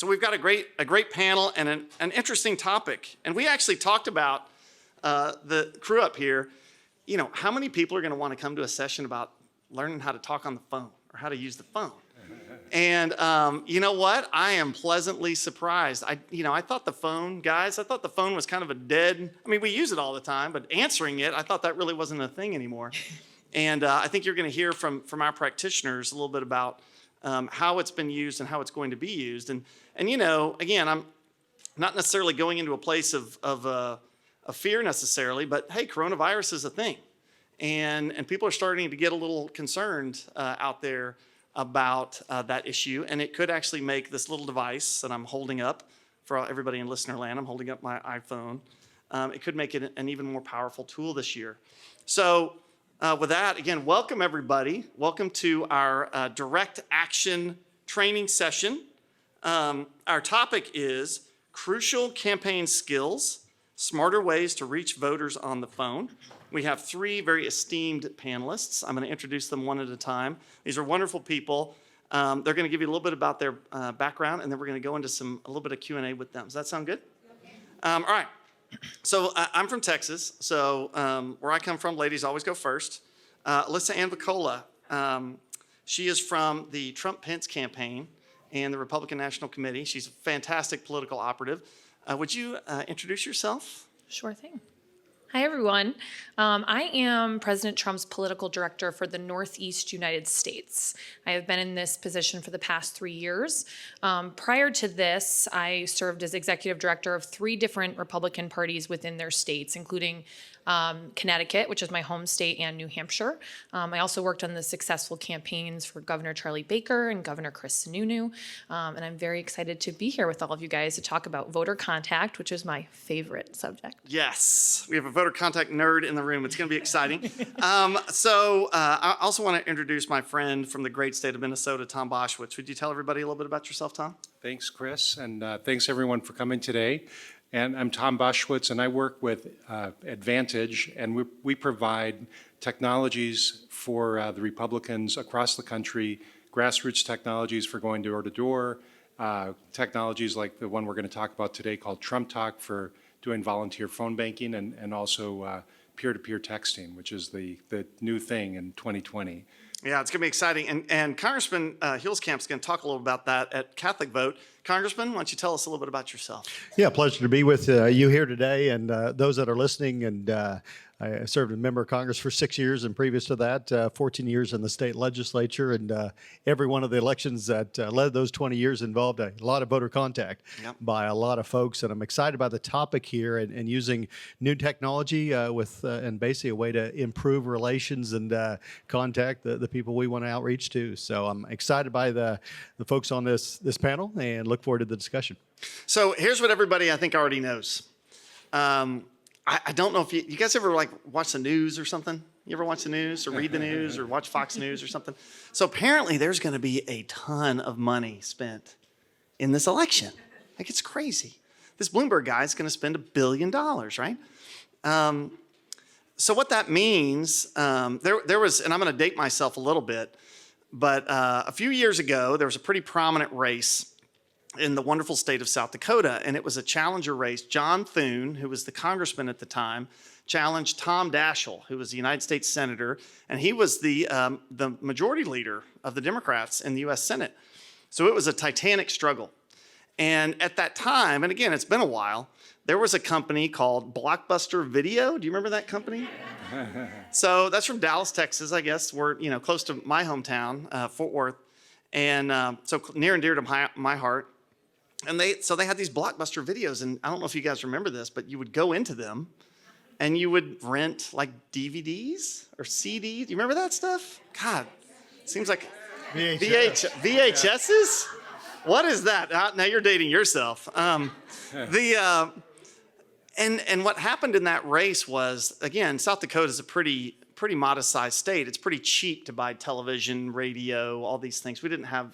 So we've got a great panel and an interesting topic. And we actually talked about the crew up here. You know, how many people are going to want to come to a session about learning how to talk on the phone or how to use the phone? And you know what? I am pleasantly surprised. I thought the phone, guys, I thought the phone was kind of a dead, I mean, we use it all the time, but answering it, I thought that really wasn't a thing anymore. And I think you're going to hear from our practitioners a little bit about how it's been used and how it's going to be used. And you know, again, I'm not necessarily going into a place of fear necessarily, but hey, coronavirus is a thing. And people are starting to get a little concerned out there about that issue. And it could actually make this little device that I'm holding up for everybody in listener land, I'm holding up my iPhone. It could make it an even more powerful tool this year. So with that, again, welcome everybody. Welcome to our direct action training session. Our topic is crucial campaign skills, smarter ways to reach voters on the phone. We have three very esteemed panelists. I'm going to introduce them one at a time. These are wonderful people. They're going to give you a little bit about their background, and then we're going to go into a little bit of Q&A with them. Does that sound good? Okay. All right. So I'm from Texas. So where I come from, ladies always go first. Elissa-Ann Voccola. She is from the Trump-Pence campaign and the Republican National Committee. She's a fantastic political operative. Would you introduce yourself? Sure thing. Hi, everyone. I am President Trump's political director for the Northeast United States. I have been in this position for the past 3 years. Prior to this, I served as executive director of 3 different Republican parties within their states, including Connecticut, which is my home state, and New Hampshire. I also worked on the successful campaigns for Governor Charlie Baker and Governor Chris Sununu. And I'm very excited to be here with all of you guys to talk about voter contact, which is my favorite subject. Yes, we have a voter contact nerd in the room. It's going to be exciting. I also want to introduce my friend from the great state of Minnesota, Tom Boschwitz. Would you tell everybody a little bit about yourself, Tom? Thanks, Chris, and thanks everyone for coming today. And I'm Tom Boschwitz, and I work with Advantage, and we provide technologies for the Republicans across the country, grassroots technologies for going door to door, technologies like the one we're going to talk about today called TrumpTalk for doing volunteer phone banking, and also peer-to-peer texting, which is the new thing in 2020. Yeah, it's going to be exciting. And Congressman Huelskamp is going to talk a little about that at Catholic Vote. Congressman, why don't you tell us a little bit about yourself? Yeah, pleasure to be with you here today and those that are listening. And I served as a member of Congress for 6 years, and previous to that, 14 years in the state legislature. And every one of the elections that led those 20 years involved a lot of voter contact by a lot of folks. And I'm excited by the topic here and using new technology and basically a way to improve relations and contact the people we want to outreach to. So I'm excited by the folks on this panel and look forward to the discussion. So here's what everybody I think already knows. I don't know if you guys ever watch the news or something? You ever watch the news or read the news or watch Fox News or something? So apparently there's going to be a ton of money spent in this election. Like, it's crazy. This Bloomberg guy is going to spend $1 billion, right? So what that means, there was, and I'm going to date myself a little bit, but a few years ago, there was a pretty prominent race in the wonderful state of South Dakota, and it was a challenger race. John Thune, who was the congressman at the time, challenged Tom Daschle, who was the United States Senator, and he was the majority leader of the Democrats in the U.S. Senate. So it was a titanic struggle. And at that time, and again, it's been a while, there was a company called Blockbuster Video. Do you remember that company? So that's from Dallas, Texas, I guess. We're close to my hometown, Fort Worth, and so near and dear to my heart. And they had these Blockbuster Videos, and I don't know if you guys remember this, but you would go into them and you would rent like DVDs or CDs. Do you remember that stuff? God, seems like VHSs? What is that? Now you're dating yourself. And what happened in that race was, again, South Dakota is a pretty modest-sized state. It's pretty cheap to buy television, radio, all these things. We didn't have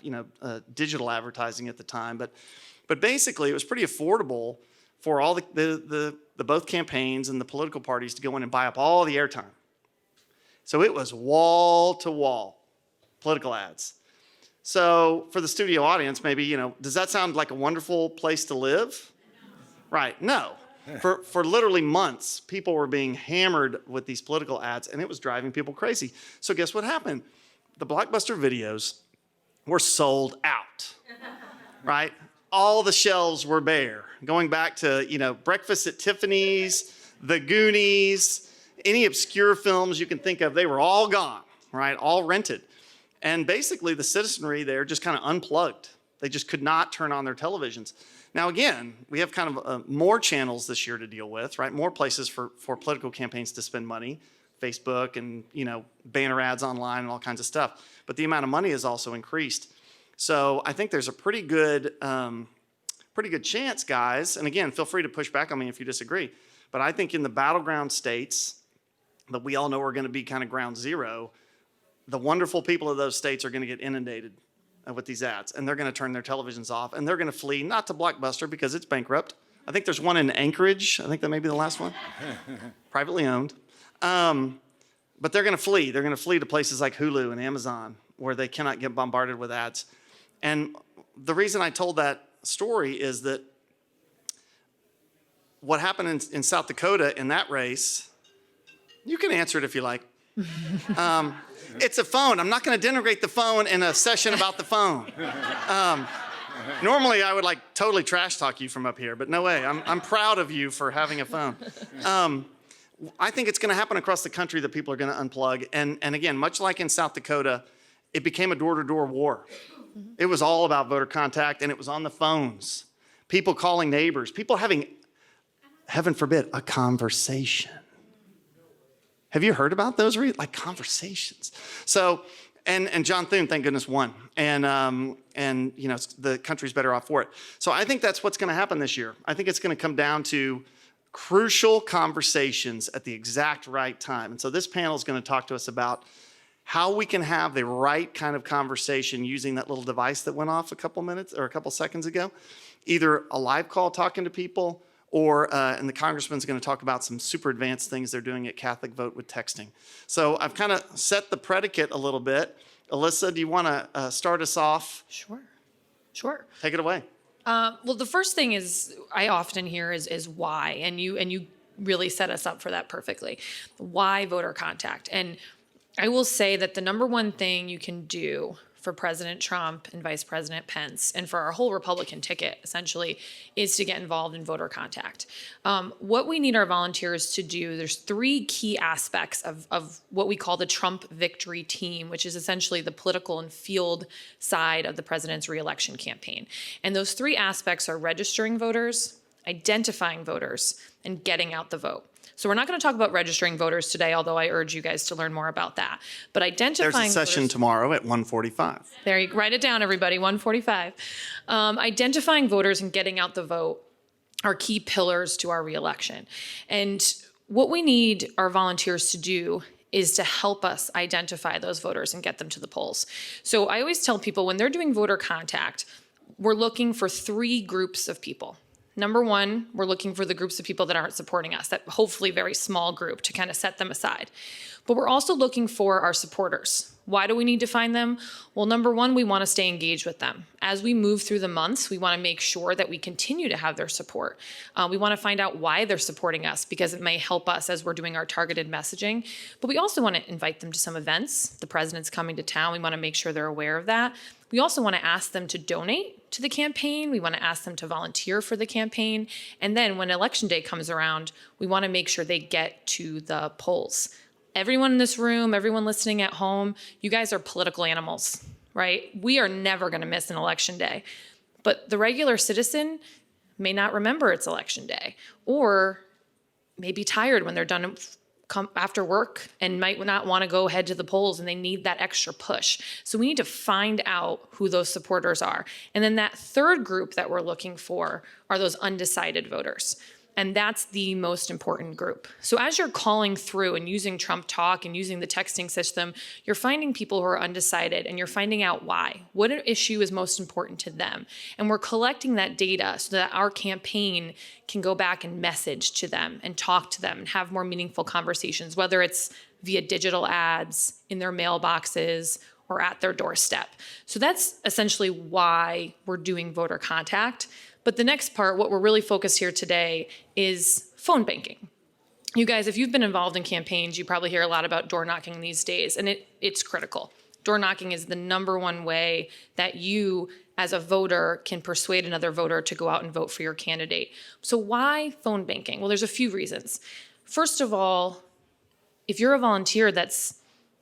digital advertising at the time, but basically it was pretty affordable for all the both campaigns and the political parties to go in and buy up all the airtime. So it was wall to wall political ads. So for the studio audience, maybe, does that sound like a wonderful place to live? Right, no. For literally months, people were being hammered with these political ads, and it was driving people crazy. So guess what happened? The Blockbuster videos were sold out, right? All the shelves were bare. Going back to, Breakfast at Tiffany's, The Goonies, any obscure films you can think of, they were all gone, right? All rented. And basically the citizenry there just kind of unplugged. They just could not turn on their televisions. Now, again, we have kind of more channels this year to deal with, right? More places for political campaigns to spend money, Facebook and, banner ads online and all kinds of stuff. But the amount of money has also increased. So I think there's a pretty good chance, guys, and again, feel free to push back on me if you disagree, but I think in the battleground states that we all know are going to be kind of ground zero, the wonderful people of those states are going to get inundated with these ads, and they're going to turn their televisions off, and they're going to flee, not to Blockbuster because it's bankrupt. I think there's one in Anchorage. I think that may be the last one. Privately owned. But they're going to flee. They're going to flee to places like Hulu and Amazon where they cannot get bombarded with ads. And the reason I told that story is that what happened in South Dakota in that race, you can answer it if you like. It's a phone. I'm not going to denigrate the phone in a session about the phone. Normally, I would totally trash talk you from up here, but no way. I'm proud of you for having a phone. I think it's going to happen across the country that people are going to unplug. And again, much like in South Dakota, it became a door-to-door war. It was all about voter contact, and it was on the phones. People calling neighbors, people having, heaven forbid, a conversation. Have you heard about those? Conversations. So, and John Thune, thank goodness, won. And the country's better off for it. So I think that's what's going to happen this year. I think it's going to come down to crucial conversations at the exact right time. And so this panel is going to talk to us about how we can have the right kind of conversation using that little device that went off a couple seconds ago. Either a live call talking to people, or, and the congressman's going to talk about some super advanced things they're doing at Catholic Vote with texting. So I've kind of set the predicate a little bit. Elissa, do you want to start us off? Sure. Take it away. Well, the first thing I often hear is why, and you really set us up for that perfectly. Why voter contact? And I will say that the number one thing you can do for President Trump and Vice President Pence, and for our whole Republican ticket, essentially, is to get involved in voter contact. What we need our volunteers to do, there's three key aspects of what we call the Trump victory team, which is essentially the political and field side of the president's reelection campaign. And those three aspects are registering voters, identifying voters, and getting out the vote. So we're not going to talk about registering voters today, although I urge you guys to learn more about that. But identifying There's a session voters, tomorrow at 1:45. There, you write it down, everybody, 1:45. Identifying voters and getting out the vote are key pillars to our reelection. And what we need our volunteers to do is to help us identify those voters and get them to the polls. So I always tell people when they're doing voter contact, we're looking for three groups of people. Number one, we're looking for the groups of people that aren't supporting us, that hopefully very small group, to kind of set them aside. But we're also looking for our supporters. Why do we need to find them? Well, number one, we want to stay engaged with them. As we move through the months, we want to make sure that we continue to have their support. We want to find out why they're supporting us, because it may help us as we're doing our targeted messaging. But we also want to invite them to some events. The president's coming to town. We want to make sure they're aware of that. We also want to ask them to donate to the campaign. We want to ask them to volunteer for the campaign. And then when election day comes around, we want to make sure they get to the polls. Everyone in this room, everyone listening at home, you guys are political animals, right? We are never going to miss an election day. But the regular citizen may not remember it's election day, or may be tired when they're done after work and might not want to go head to the polls, and they need that extra push. So we need to find out who those supporters are. And then that third group that we're looking for are those undecided voters. And that's the most important group. So as you're calling through and using TrumpTalk and using the texting system, you're finding people who are undecided, and you're finding out why. What issue is most important to them? And we're collecting that data so that our campaign can go back and message to them and talk to them and have more meaningful conversations, whether it's via digital ads, in their mailboxes, or at their doorstep. So that's essentially why we're doing voter contact. But the next part, what we're really focused here today, is phone banking. You guys, if you've been involved in campaigns, you probably hear a lot about door knocking these days, and it's critical. Door knocking is the number one way that you, as a voter, can persuade another voter to go out and vote for your candidate. So why phone banking? Well, there's a few reasons. First of all, if you're a volunteer that's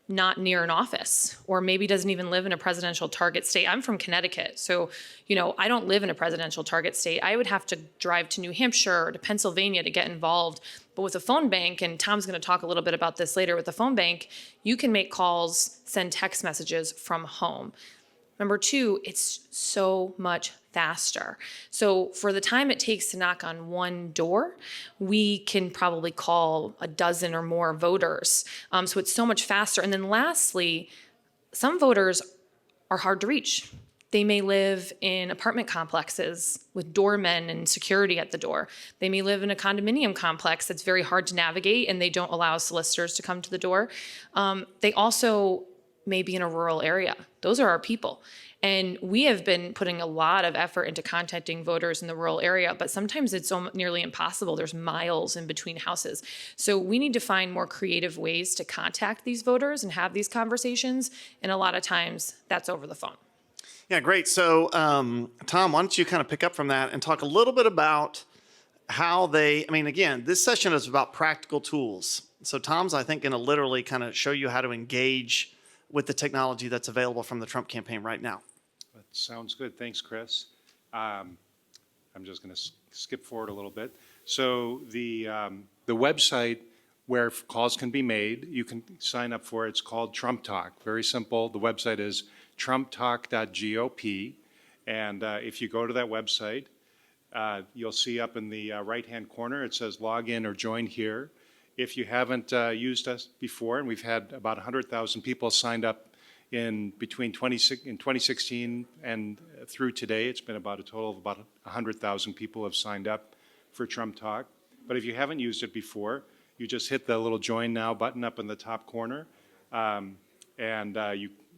not near an office, or maybe doesn't even live in a presidential target state. I'm from Connecticut, so I don't live in a presidential target state. I would have to drive to New Hampshire or to Pennsylvania to get involved. But with a phone bank, and Tom's going to talk a little bit about this later, with a phone bank, you can make calls, send text messages from home. Number two, it's so much faster. So for the time it takes to knock on one door, we can probably call a dozen or more voters. So it's so much faster. And then lastly, some voters are hard to reach. They may live in apartment complexes with doormen and security at the door. They may live in a condominium complex that's very hard to navigate, and they don't allow solicitors to come to the door. They also may be in a rural area. Those are our people. And we have been putting a lot of effort into contacting voters in the rural area, but sometimes it's nearly impossible. There's miles in between houses. So we need to find more creative ways to contact these voters and have these conversations. And a lot of times that's over the phone. Yeah, great. So, Tom, why don't you kind of pick up from that and talk a little bit about how again, this session is about practical tools. So Tom's, I think, going to literally kind of show you how to engage with the technology that's available from the Trump campaign right now. That sounds good. Thanks, Chris. I'm just going to skip forward a little bit. So the website where calls can be made, you can sign up for it. It's called TrumpTalk. Very simple. The website is trumptalk.gop. And if you go to that website, you'll see up in the right-hand corner, it says log in or join here. If you haven't used us before, and we've had about 100,000 people signed up in 2016 and through today, it's been about a total of about 100,000 people have signed up for Trump Talk. But if you haven't used it before, you just hit the little Join Now button up in the top corner, and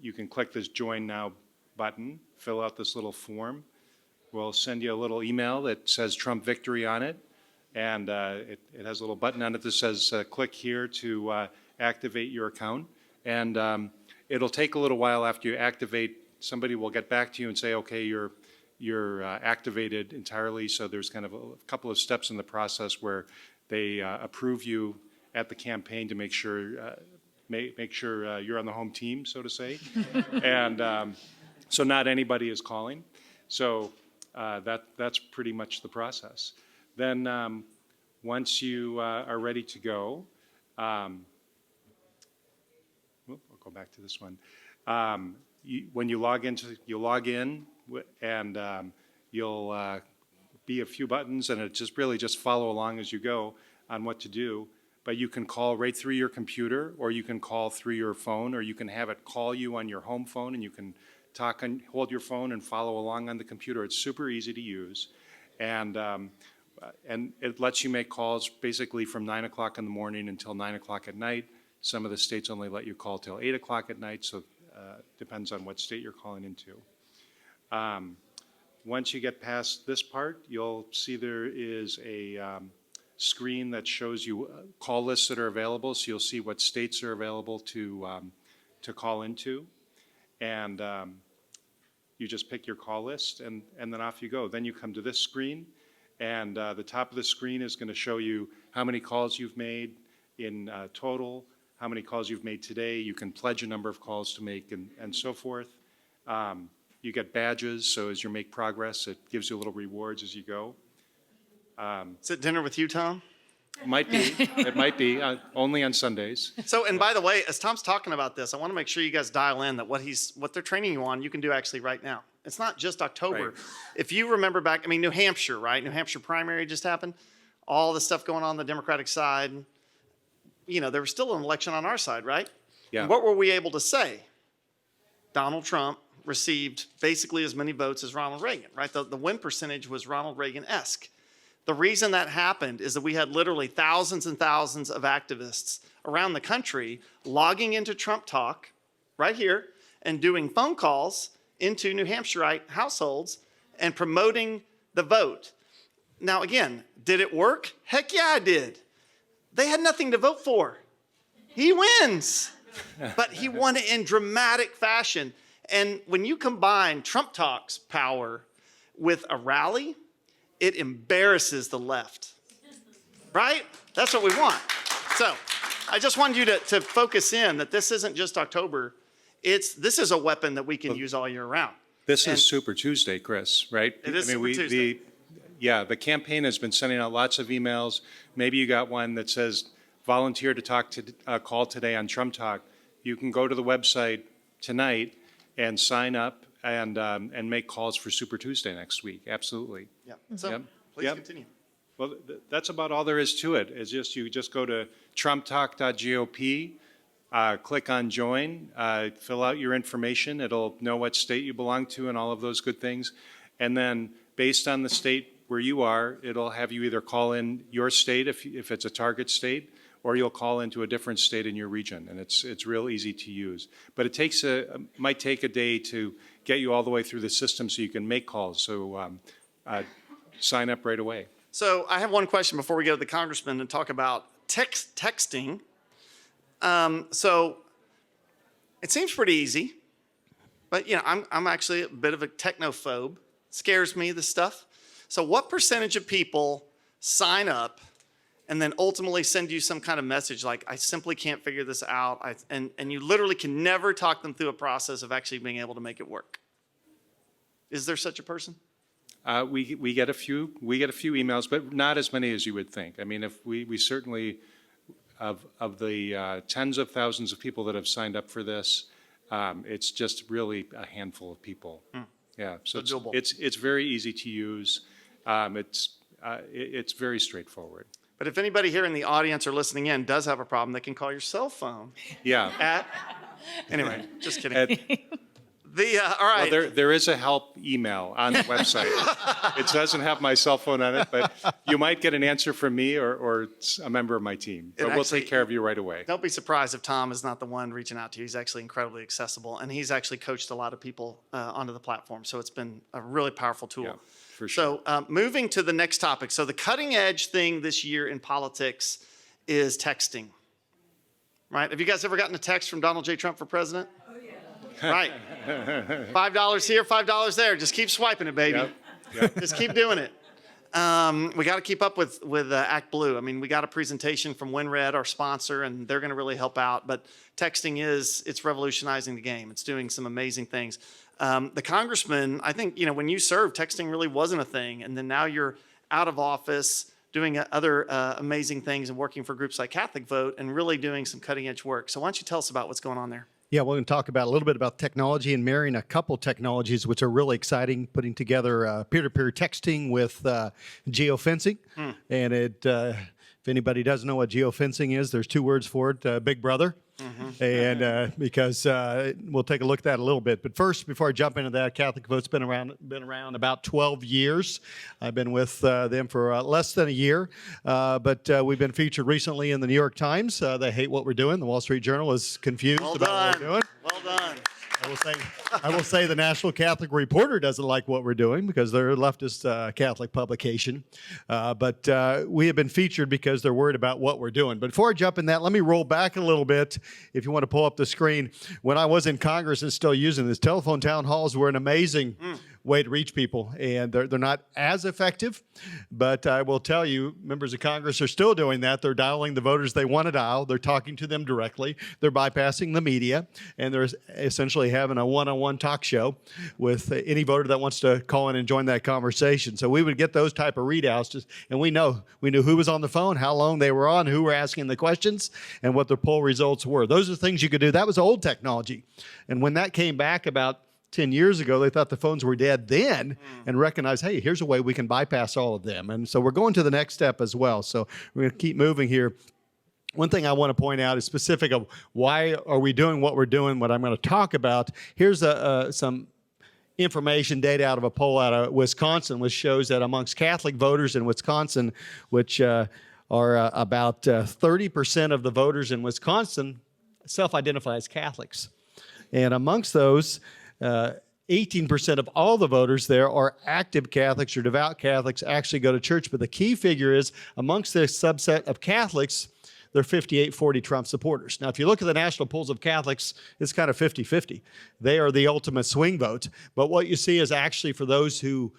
you can click this Join Now button, fill out this little form. We'll send you a little email that says Trump Victory on it. And it has a little button on it that says click here to activate your account. And it'll take a little while after you activate. Somebody will get back to you and say, okay, you're activated entirely. So there's kind of a couple of steps in the process where they approve you at the campaign to make sure you're on the home team, so to say. And so not anybody is calling. So that's pretty much the process. Then once you are ready to go, I'll go back to this one. When you log in, and you'll be a few buttons, and it just follow along as you go on what to do. But you can call right through your computer, or you can call through your phone, or you can have it call you on your home phone, and you can talk and hold your phone and follow along on the computer. It's super easy to use, and it lets you make calls basically from 9 o'clock in the morning until 9 o'clock at night. Some of the states only let you call till 8 o'clock at night, so depends on what state you're calling into. Once you get past this part, you'll see there is a screen that shows you call lists that are available, so you'll see what states are available to call into. And you just pick your call list, and then off you go. Then you come to this screen, and the top of the screen is going to show you how many calls you've made in total, how many calls you've made today. You can pledge a number of calls to make, and so forth. You get badges, so as you make progress, it gives you little rewards as you go. Is it dinner with you, Tom? Might be. It might be, only on Sundays. So, and by the way, as Tom's talking about this, I want to make sure you guys dial in that what they're training you on, you can do actually right now. It's not just October. Right. If you remember back, New Hampshire, right? New Hampshire primary just happened. All the stuff going on the Democratic side. There was still an election on our side, right? Yeah. And what were we able to say? Donald Trump received basically as many votes as Ronald Reagan, right? The win percentage was Ronald Reagan-esque. The reason that happened is that we had literally thousands and thousands of activists around the country logging into Trump Talk right here and doing phone calls into New Hampshireite households and promoting the vote. Now, again, did it work? Heck yeah, it did. They had nothing to vote for. He wins. But he won it in dramatic fashion. And when you combine TrumpTalk's power with a rally, it embarrasses the left. Right? That's what we want. So I just wanted you to focus in that this isn't just October. This is a weapon that we can use all year round. This is Super Tuesday, Chris, right? It is Super Tuesday. The campaign has been sending out lots of emails. Maybe you got one that says, volunteer to call today on TrumpTalk. You can go to the website tonight and sign up and make calls for Super Tuesday next week. Absolutely. Yeah. So please continue. Well, that's about all there is to it. It's just you just go to trumptalk.gop, click on join, fill out your information. It'll know what state you belong to and all of those good things. And then based on the state where you are, it'll have you either call in your state if it's a target state, or you'll call into a different state in your region, and it's real easy to use. But it might take a day to get you all the way through the system so you can make calls. So sign up right away. So I have one question before we go to the congressman and talk about texting. So it seems pretty easy, but I'm actually a bit of a technophobe. Scares me, this stuff. So what percentage of people sign up and then ultimately send you some kind of message like, I simply can't figure this out, and you literally can never talk them through a process of actually being able to make it work? Is there such a person? We get a few emails, but not as many as you would think. I mean, if we certainly, of the tens of thousands of people that have signed up for this, it's just really a handful of people. Yeah, so it's very easy to use. It's very straighthtforward. But if anybody here in the audience or listening in does have a problem, they can call your cell phone. Yeah. Anyway, just kidding. All right. Well, there is a help email on the website. It doesn't have my cell phone on it, but you might get an answer from me or a member of my team. But we'll take care of you right away. Don't be surprised if Tom is not the one reaching out to you. He's actually incredibly accessible, and he's actually coached a lot of people onto the platform. So it's been a really powerful tool. Yeah, for sure. So moving to the next topic. So the cutting edge thing this year in politics is texting. Right? Have you guys ever gotten a text from Donald J. Trump for president? Oh, yeah. Right. $5 here, $5 there. Just keep swiping it, baby. Yep. Just keep doing it. We got to keep up with Act Blue. I mean, we got a presentation from WinRed, our sponsor, and they're going to really help out. But texting it's revolutionizing the game. It's doing some amazing things. The congressman, I think, when you served, texting really wasn't a thing. And then now you're out of office doing other amazing things and working for groups like Catholic Vote and really doing some cutting edge work. So why don't you tell us about what's going on there? Yeah, we're going to talk about a little bit about technology and marrying a couple technologies, which are really exciting, putting together peer-to-peer texting with geofencing. And if anybody doesn't know what geofencing is, there's two words for it, Big Brother. And because we'll take a look at that a little bit. But first, before I jump into that, Catholic Vote's been around about 12 years. I've been with them for less than a year. But we've been featured recently in the New York Times. They hate what we're doing. The Wall Street Journal is confused about what we're doing. Well done. I will say the National Catholic Reporter doesn't like what we're doing because they're a leftist Catholic publication. But we have been featured because they're worried about what we're doing. But before I jump in that, let me roll back a little bit. If you want to pull up the screen, when I was in Congress and still using this, telephone town halls were an amazing way to reach people. And they're not as effective. But I will tell you, members of Congress are still doing that. They're dialing the voters they want to dial. They're talking to them directly. They're bypassing the media. And they're essentially having a one-on-one talk show with any voter that wants to call in and join that conversation. So we would get those type of readouts, and we knew who was on the phone, how long they were on, who were asking the questions, and what the poll results were. Those are things you could do. That was old technology. And when that came back about 10 years ago, they thought the phones were dead then and recognized, hey, here's a way we can bypass all of them. And so we're going to the next step as well. So we're going to keep moving here. One thing I want to point out is specific of why are we doing what we're doing, what I'm going to talk about. Here's some information, data out of a poll out of Wisconsin, which shows that amongst Catholic voters in Wisconsin, which are about 30% of the voters in Wisconsin self-identify as Catholics. And amongst those, 18% of all the voters there are active Catholics or devout Catholics, actually go to church. But the key figure is amongst this subset of Catholics, they're 58-40 Trump supporters. Now, if you look at the national polls of Catholics, it's kind of 50-50. They are the ultimate swing vote. But what you see is actually for those who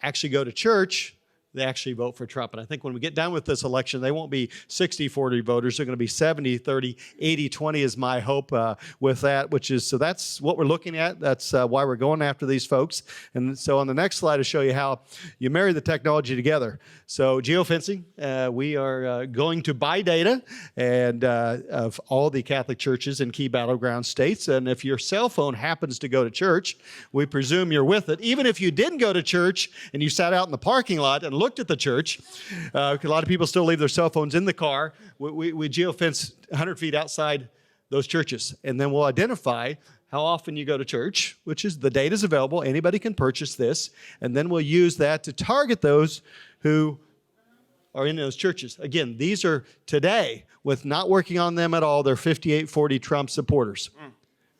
actually go to church, they actually vote for Trump. And I think when we get done with this election, they won't be 60-40 voters. They're going to be 70-30, 80-20 is my hope with that, so that's what we're looking at. That's why we're going after these folks. And so on the next slide, I'll show you how you marry the technology together. So geofencing, we are going to buy data and of all the Catholic churches in key battleground states. And if your cell phone happens to go to church, we presume you're with it. Even if you didn't go to church and you sat out in the parking lot and looked at the church, a lot of people still leave their cell phones in the car. We geofence 100 feet outside those churches. And then we'll identify how often you go to church, which is the data is available. Anybody can purchase this. And then we'll use that to target those who are in those churches. Again, these are today, with not working on them at all, they're 58-40 Trump supporters.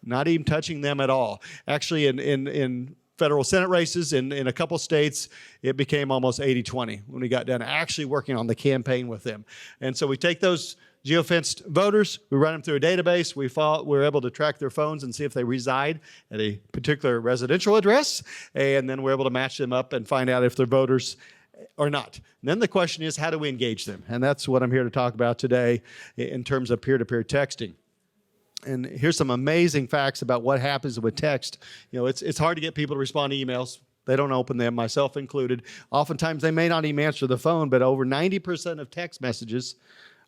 Not even touching them at all. Actually, in federal Senate races in a couple states, it became almost 80-20 when we got done actually working on the campaign with them. And so we take those geofenced voters, we run them through a database, we're able to track their phones and see if they reside at a particular residential address, and then we're able to match them up and find out if they're voters or not. And then the question is, how do we engage them? And that's what I'm here to talk about today in terms of peer-to-peer texting. And here's some amazing facts about what happens with text. You know, it's hard to get people to respond to emails. They don't open them, myself included. Oftentimes, they may not even answer the phone, but over 90% of text messages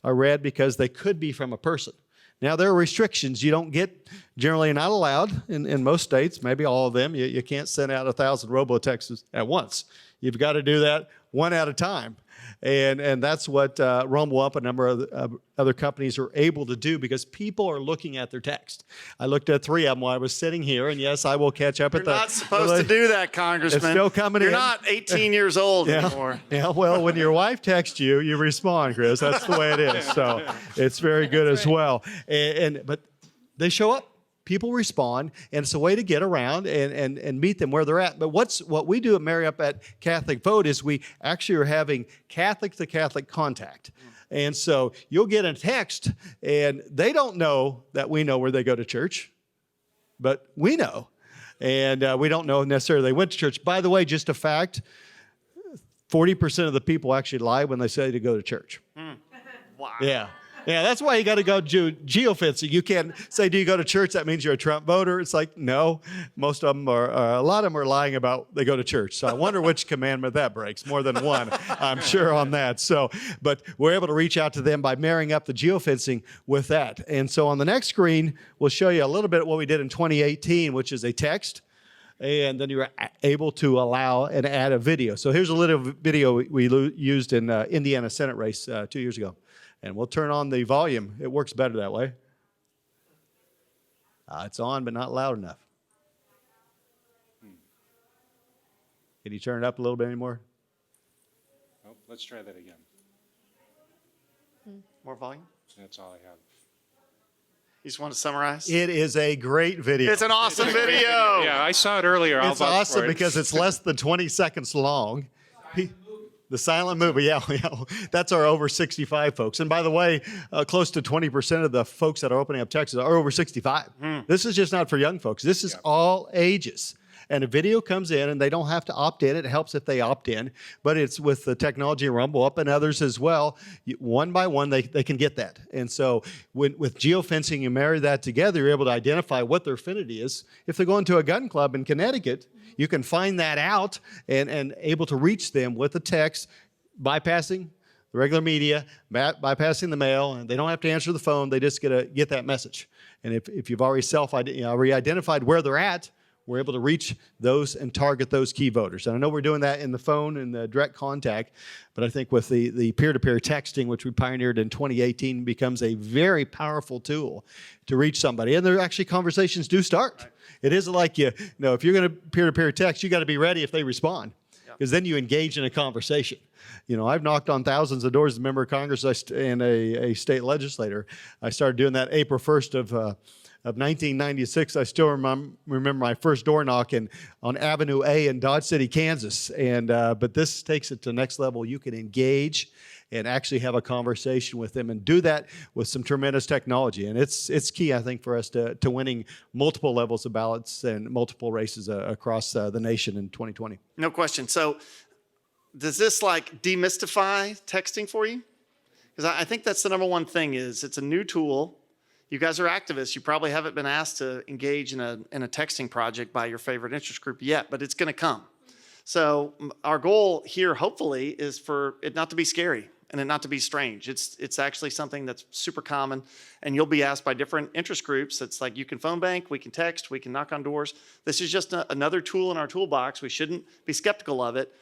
are read because they could be from a person. Now, there are restrictions. You don't get, generally not allowed in most states, maybe all of them. You can't send out 1,000 robotexts at once. You've got to do that one at a time. And that's what RumbleUp, a number of other companies are able to do because people are looking at their text. I looked at 3 of them while I was sitting here, and yes, I will catch up You're at the... You're not supposed to do that, Congressman. It's still coming You're in. not 18 years old anymore. Yeah, well, when your wife texts you, you respond, Chris. That's the way it is. So it's very good as well. But they show up. People respond, and it's a way to get around and meet them where they're at. But what we do at Marry-Up at Catholic Vote is we actually are having Catholic-to-Catholic contact. And so you'll get a text, and they don't know that we know where they go to church, but we know. And we don't know necessarily they went to church. By the way, just a fact, 40% of the people actually lie when they say to go to church. Wow. Yeah, that's why you got to go do geofencing. You can't say, do you go to church? That means you're a Trump voter. It's like, no. Most of them a lot of them are lying about they go to church. So I wonder which commandment that breaks. More than one, I'm sure on that. So, but we're able to reach out to them by marrying up the geofencing with that. And so on the next screen, we'll show you a little bit of what we did in 2018, which is a text. And then you're able to allow and add a video. So here's a little video we used in Indiana Senate race 2 years ago. And we'll turn on the volume. It works better that way. It's on, but not loud enough. Can you turn it up a little bit anymore? Oh, let's try that again. More volume? That's all I have. You just want to summarize? It is a great video. It's an awesome video. Yeah, I saw it earlier. It's awesome because it's less than 20 seconds long. The silent movie, yeah. That's our over 65 folks. And by the way, close to 20% of the folks that are opening up Texas are over 65. This is just not for young folks. This is all ages. And a video comes in, and they don't have to opt in. It helps if they opt in. But it's with the technology RumbleUp and others as well. One by one, they can get that. And so with geofencing, you marry that together, you're able to identify what their affinity is. If they're going to a gun club in Connecticut, you can find that out and able to reach them with a text, bypassing the regular media, bypassing the mail, and they don't have to answer the phone. They just get that message. And if you've already re-identified where they're at, we're able to reach those and target those key voters. And I know we're doing that in the phone and the direct contact, but I think with the peer-to-peer texting, which we pioneered in 2018, becomes a very powerful tool to reach somebody. And there actually conversations do start. Right. It isn't like if you're going to peer-to-peer text, you got to be ready if they respond, because then you engage in a conversation. I've knocked on thousands of doors as a member of Congress and a state legislator. I started doing that April 1st of of 1996, I still remember my first door knocking on Avenue A in Dodge City, Kansas. And but this takes it to the next level. You can engage and actually have a conversation with them and do that with some tremendous technology. And it's key, I think, for us to winning multiple levels of ballots and multiple races across the nation in 2020. No question. So does this like demystify texting for you? Because I think that's the number one thing is it's a new tool. You guys are activists. You probably haven't been asked to engage in a texting project by your favorite interest group yet, but it's going to come. So our goal here, hopefully, is for it not to be scary and it not to be strange. It's actually something that's super common, and you'll be asked by different interest groups. It's like you can phone bank, we can text, we can knock on doors. This is just another tool in our toolbox. We shouldn't be skeptical of it.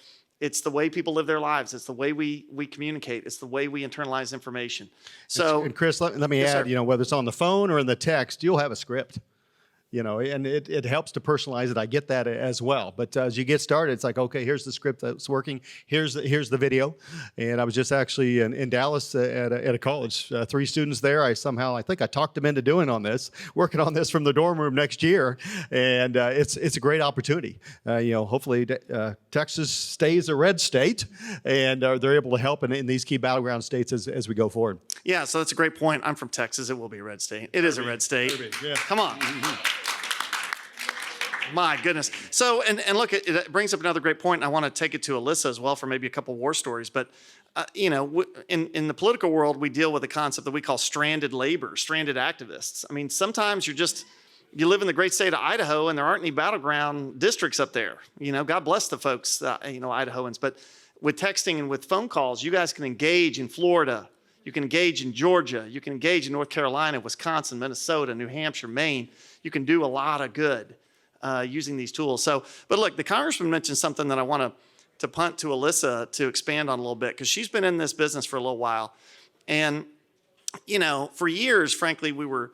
It's the way people live their lives. It's the way we communicate. It's the way we internalize information. So, and Chris, let me Yes, add, sir. whether it's on the phone or in the text, you'll have a script. And it helps to personalize it. I get that as well. But as you get started, it's like, okay, here's the script that's working. Here's the video. And I was just actually in Dallas at a college. 3 students there. I think I talked them into working on this from the dorm room next year. And it's a great opportunity. Hopefully Texas stays a red state, and they're able to help in these key battleground states as we go forward. yeah, so that's a great point. I'm from Texas. It will be a red state. It is a red state. Yeah. Come on. My goodness. So, and look, it brings up another great point. And I want to take it to Elissa as well for maybe a couple war stories. But, in the political world, we deal with a concept that we call stranded labor, stranded activists. I mean, sometimes you live in the great state of Idaho and there aren't any battleground districts up there. God bless the folks, Idahoans. But with texting and with phone calls, you guys can engage in Florida. You can engage in Georgia. You can engage in North Carolina, Wisconsin, Minnesota, New Hampshire, Maine. You can do a lot of good using these tools. So, but look, the congressman mentioned something that I want to punt to Elissa to expand on a little bit, because she's been in this business for a little while. And, for years, frankly, we were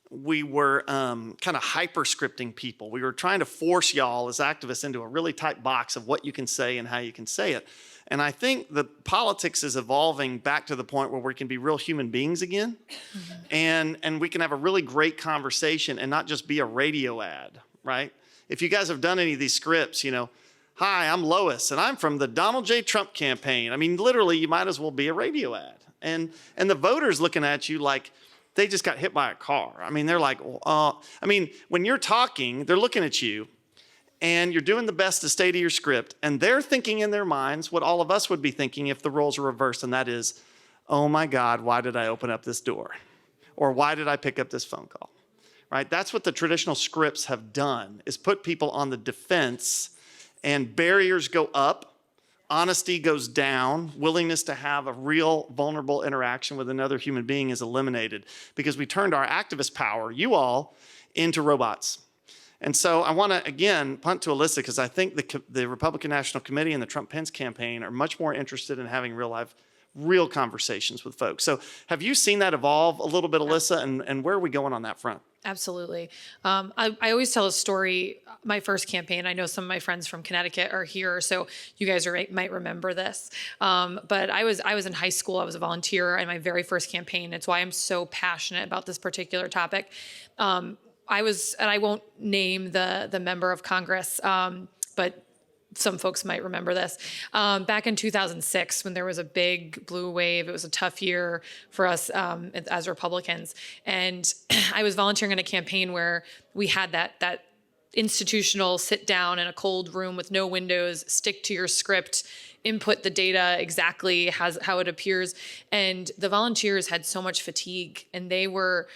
kind of hyper-scripting people. We were trying to force y'all as activists into a really tight box of what you can say and how you can say it. And I think the politics is evolving back to the point where we can be real human beings again. Mm-hmm. And we can have a really great conversation and not just be a radio ad, right? If you guys have done any of these scripts, hi, I'm Lois, and I'm from the Donald J. Trump campaign. I mean, literally, you might as well be a radio ad. And the voters looking at you like they just got hit by a car. I mean, they're like, when you're talking, they're looking at you, and you're doing the best to stay to your script, and they're thinking in their minds what all of us would be thinking if the roles were reversed, and that is, oh my God, why did I open up this door? Or why did I pick up this phone call? Right? That's what the traditional scripts have done, is put people on the defense, and barriers go up, honesty goes down, willingness to have a real vulnerable interaction with another human being is eliminated, because we turned our activist power, you all, into robots. And so I want to, again, punt to Elissa, because I think the Republican National Committee and the Trump-Pence campaign are much more interested in having real conversations with folks. So have you seen that evolve a little bit, Elissa, and where are we going on that front? Absolutely. I always tell a story. My first campaign, I know some of my friends from Connecticut are here, so you guys might remember this. But I was in high school. I was a volunteer in my very first campaign. It's why I'm so passionate about this particular topic. And I won't name the member of Congress, but some folks might remember this. Back in 2006, when there was a big blue wave, it was a tough year for us as Republicans. And I was volunteering in a campaign where we had that institutional sit down in a cold room with no windows, stick to your script, input the data exactly how it appears. And the volunteers had so much fatigue, and they were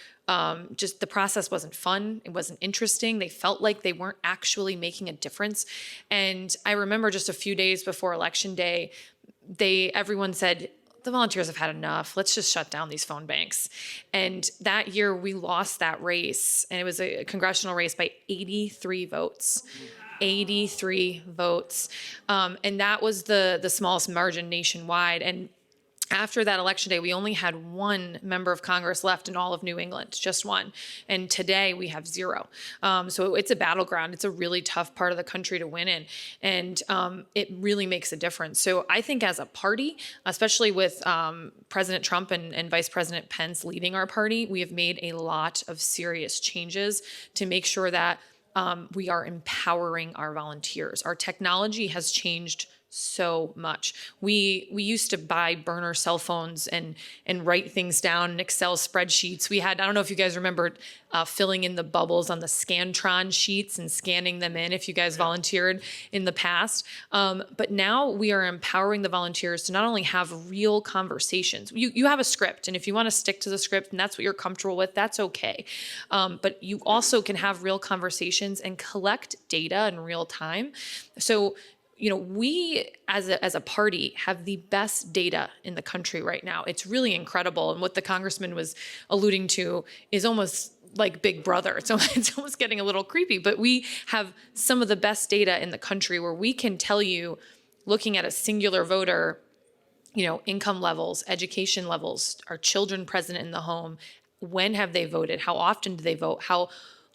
just, the process wasn't fun. It wasn't interesting. They felt like they weren't actually making a difference. And I remember just a few days before Election Day, everyone said, the volunteers have had enough. Let's just shut down these phone banks. And that year we lost that race, and it was a congressional race by 83 votes. 83 votes. And that was the smallest margin nationwide. And After that election day, we only had one member of Congress left in all of New England, just one. And today we have 0. So it's a battleground. It's a really tough part of the country to win in. And it really makes a difference. So I think as a party, especially with President Trump and Vice President Pence leading our party, we have made a lot of serious changes to make sure that we are empowering our volunteers. Our technology has changed so much. We used to buy burner cell phones and write things down in Excel spreadsheets. We had, I don't know if you guys remember filling in the bubbles on the Scantron sheets and scanning them in if you guys volunteered in the past. But now we are empowering the volunteers to not only have real conversations. You have a script, and if you want to stick to the script and that's what you're comfortable with, that's okay. But you also can have real conversations and collect data in real time. So we as a party have the best data in the country right now. It's really incredible. And what the congressman was alluding to is almost like Big Brother. So it's almost getting a little creepy, but we have some of the best data in the country where we can tell you, looking at a singular voter, income levels, education levels, are children present in the home, when have they voted, how often do they vote, how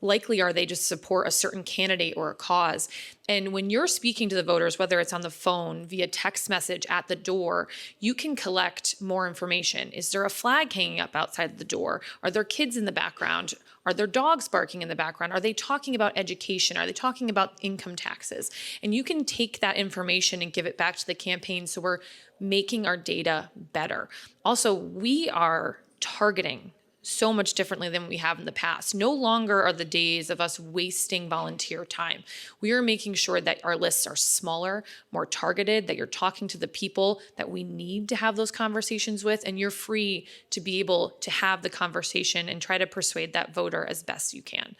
likely are they to support a certain candidate or a cause. And when you're speaking to the voters, whether it's on the phone, via text message, at the door, you can collect more information. Is there a flag hanging up outside the door? Are there kids in the background? Are there dogs barking in the background? Are they talking about education? Are they talking about income taxes? And you can take that information and give it back to the campaign, so we're making our data better. Also, we are targeting so much differently than we have in the past. No longer are the days of us wasting volunteer time. We are making sure that our lists are smaller, more targeted, that you're talking to the people that we need to have those conversations with, and you're free to be able to have the conversation and try to persuade that voter as best you can.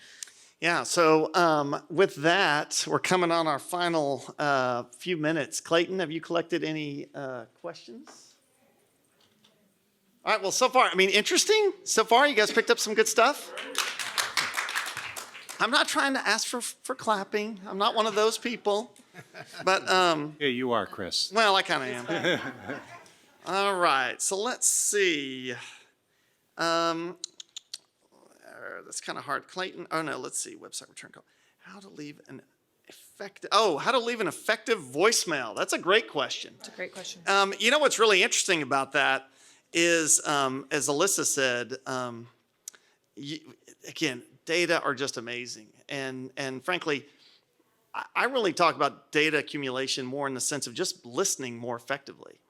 Yeah, so with that, we're coming on our final few minutes. Clayton, have you collected any questions? All right, well, so far, interesting. So far, you guys picked up some good stuff. I'm not trying to ask for clapping. I'm not one of those people. But, Yeah, you are, Chris. well, I kind of am. All right, so let's see. That's kind of hard. Clayton, let's see, website return call. How to leave an effective voicemail. That's a great question. It's a great question. What's really interesting about that is, as Elissa said, again, data are just amazing. And frankly, I really talk about data accumulation more in the sense of just listening more effectively,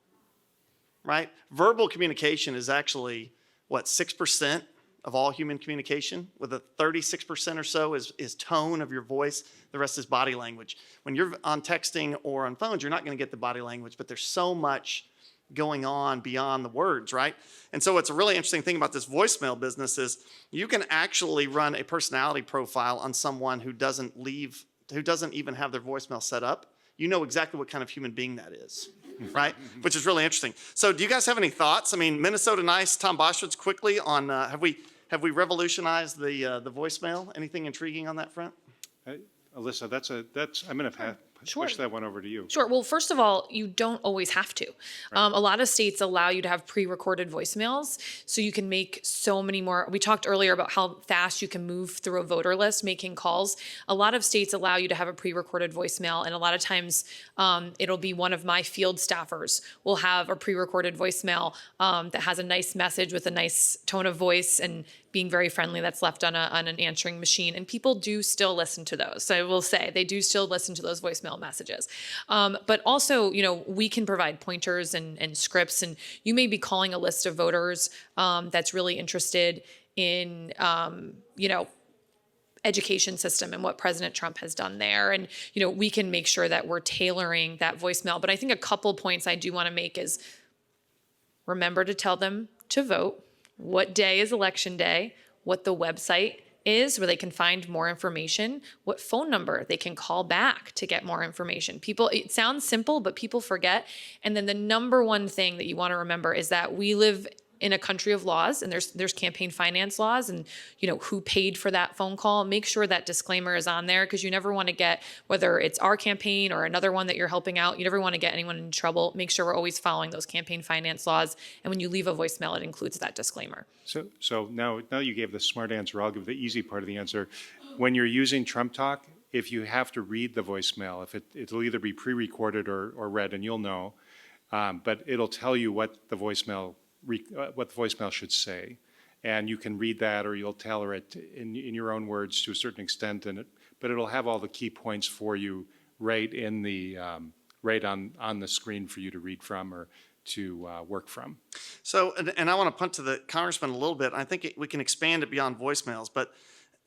right? Verbal communication is actually, 6% of all human communication, with a 36% or so is tone of your voice. The rest is body language. When you're on texting or on phones, you're not going to get the body language, but there's so much going on beyond the words, right? And so what's a really interesting thing about this voicemail business is you can actually run a personality profile on someone who doesn't even have their voicemail set up. You know exactly what kind of human being that is, right? Which is really interesting. So do you guys have any thoughts? Minnesota Nice, Tom Boschwitz, quickly on, have we revolutionized the voicemail? Anything intriguing on that front? Elissa, I'm going to push that one over to you. Sure. Well, first of all, you don't always have to. A lot of states allow you to have pre-recorded voicemails, so you can make so many more. We talked earlier about how fast you can move through a voter list making calls. A lot of states allow you to have a pre-recorded voicemail, and a lot of times it'll be one of my field staffers will have a pre-recorded voicemail that has a nice message with a nice tone of voice and being very friendly, that's left on an answering machine. And people do still listen to those. So I will say they do still listen to those voicemail messages. But also, we can provide pointers and scripts, and you may be calling a list of voters that's really interested in, education system and what President Trump has done there. And, we can make sure that we're tailoring that voicemail. But I think a couple points I do want to make is remember to tell them to vote, what day is election day, what the website is where they can find more information, what phone number they can call back to get more information. It sounds simple, but people forget. And then the number one thing that you want to remember is that we live in a country of laws, and there's campaign finance laws, and who paid for that phone call. Make sure that disclaimer is on there, because you never want to get, whether it's our campaign or another one that you're helping out, you never want to get anyone in trouble. Make sure we're always following those campaign finance laws, and when you leave a voicemail, it includes that disclaimer. So now you gave the smart answer. I'll give the easy part of the answer. When you're using TrumpTalk, if you have to read the voicemail, if it'll either be pre-recorded or read, and you'll know, but it'll tell you what the voicemail should say, and you can read that, or you'll tailor it in your own words to a certain extent, but it'll have all the key points for you right in the right on the screen for you to read from or to work from. So, and I want to punt to the congressman a little bit. I think we can expand it beyond voicemails, but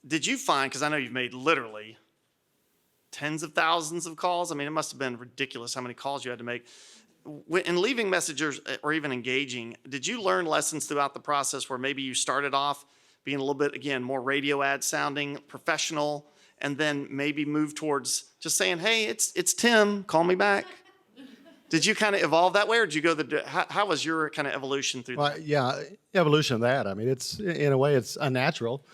did you find, because I know you've made literally tens of thousands of calls. I mean, it must have been ridiculous how many calls you had to make. In leaving messages or even engaging, did you learn lessons throughout the process where maybe you started off being a little bit, again, more radio ad sounding, professional, and then maybe move towards just saying, hey, it's Tim, call me back? Did you kind of evolve that way, or did you go how was your kind of evolution through that? Yeah, evolution of that. I mean, it's in a way, it's unnatural.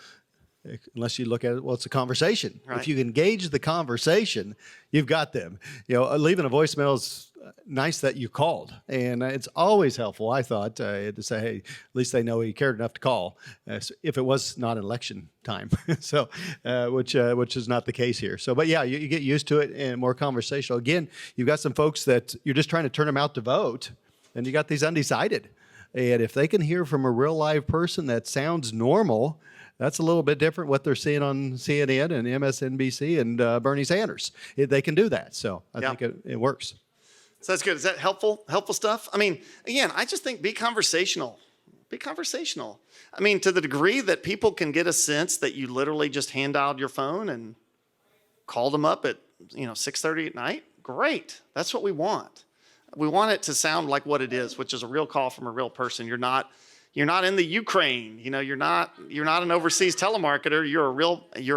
Unless you look at it, well, it's a conversation. Right. If you engage the conversation, you've got them. Leaving a voicemail is nice that you called, and it's always helpful, I thought, to say, hey, at least they know he cared enough to call, if it was not election time. So, which is not the case here. So, but yeah, you get used to it and more conversational. Again, you've got some folks that you're just trying to turn them out to vote, and you got these undecided. And if they can hear from a real live person that sounds normal, that's a little bit different what they're seeing on CNN and MSNBC and Bernie Sanders. They can do that. So I think it works. So that's good. Is that helpful stuff? I mean, again, I just think be conversational. Be conversational. I mean, to the degree that people can get a sense that you literally just hand dialed your phone and called them up at 6:30 at night, great. That's what we want. We want it to sound like what it is, which is a real call from a real person. You're not in the Ukraine. You're not an overseas telemarketer. You're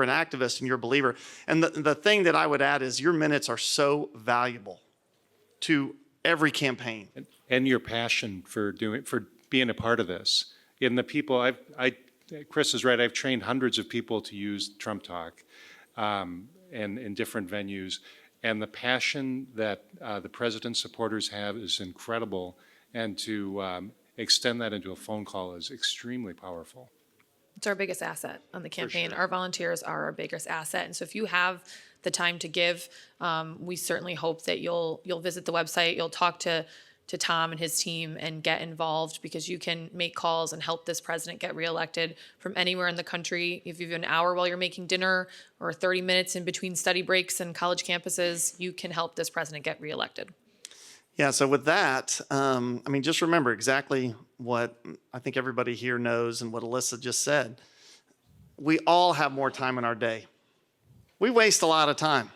an activist and you're a believer. And the thing that I would add is your minutes are so valuable to every campaign. And your passion for being a part of this. In the people, Chris is right. I've trained hundreds of people to use TrumpTalk, and in different venues. And the passion that the president's supporters have is incredible. And to extend that into a phone call is extremely powerful. It's our biggest asset on the campaign. sure. Our volunteers are our biggest asset. And so if you have the time to give, we certainly hope that you'll visit the website, you'll talk to Tom and his team and get involved, because you can make calls and help this president get reelected from anywhere in the country. If you have an hour while you're making dinner or 30 minutes in between study breaks and college campuses, you can help this president get reelected. Yeah, so with that, just remember exactly what I think everybody here knows and what Elissa just said. We all have more time in our day. We waste a lot of time.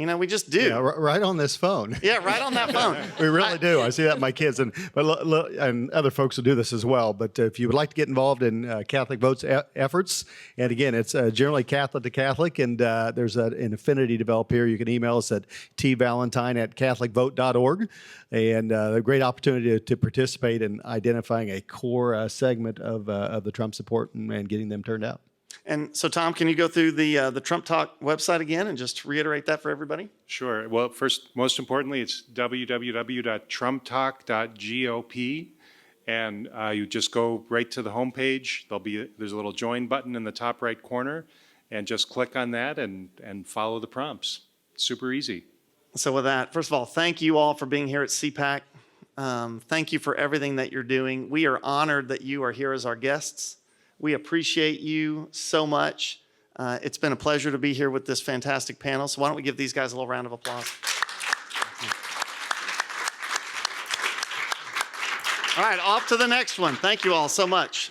We just do. Yeah, right on this phone. Yeah, right on that phone. We really do. I see that in my kids, and other folks will do this as well. But if you would like to get involved in Catholic Votes efforts, and again, it's generally Catholic to Catholic, and there's an affinity developed here. You can email us at tvalentine@catholicvote.org, and a great opportunity to participate in identifying a core segment of the Trump support and getting them turned out. And so, Tom, can you go through the TrumpTalk website again and just reiterate that for everybody? Sure. Well, first, most importantly, it's www.trumptalk.gop, and you just go right to the homepage. There's a little join button in the top right corner, and just click on that and follow the prompts. Super easy. So with that, first of all, thank you all for being here at CPAC. Thank you for everything that you're doing. We are honored that you are here as our guests. We appreciate you so much. It's been a pleasure to be here with this fantastic panel. So why don't we give these guys a little round of applause? All right, off to the next one. Thank you all so much.